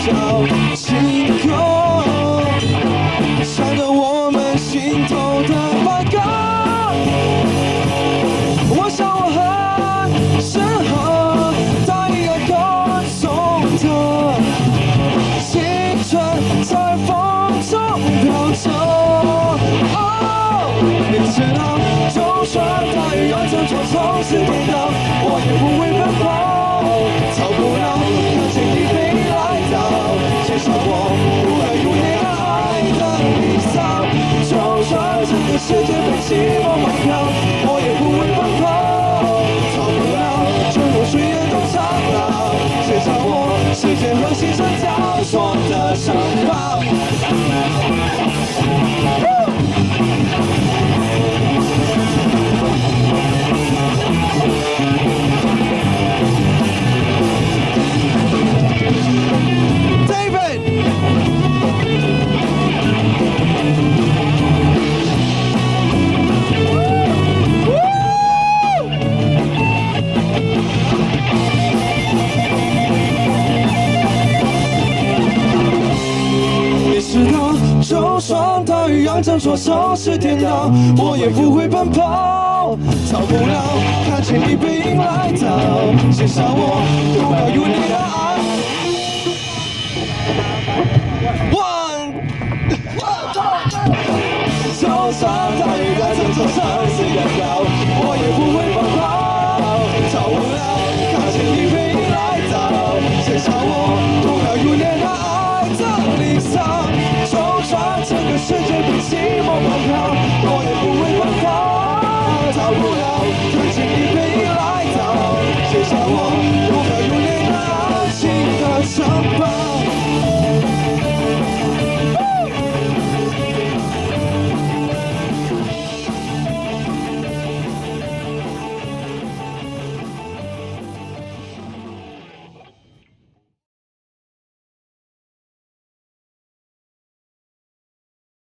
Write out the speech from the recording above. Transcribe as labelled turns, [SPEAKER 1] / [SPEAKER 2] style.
[SPEAKER 1] 笑，星空闪着我们心头的白鸽。我想我很适合当一个歌颂的青春在风中飘着。你知道，就算大雨要挣脱从此跌倒，我也不会奔跑，逃不了看见你飞来到，介绍我不可永远的爱的离骚。就算整个世界被寂寞埋票，我也不会奔跑，逃不了春风岁月都苍老，介绍我时间和心声交错的城堡。就算大雨扬着左手是颠倒，我也不会奔跑，逃不了看见你背影来到，介绍我不要有你的爱。就算大雨在这座城市颠倒，我也不会奔跑，逃不了看见你背影来到，介绍我不要有你的爱的离骚。整个世界被寂寞埋票，我也不会奔跑，逃不了看见你背影来到，介绍我。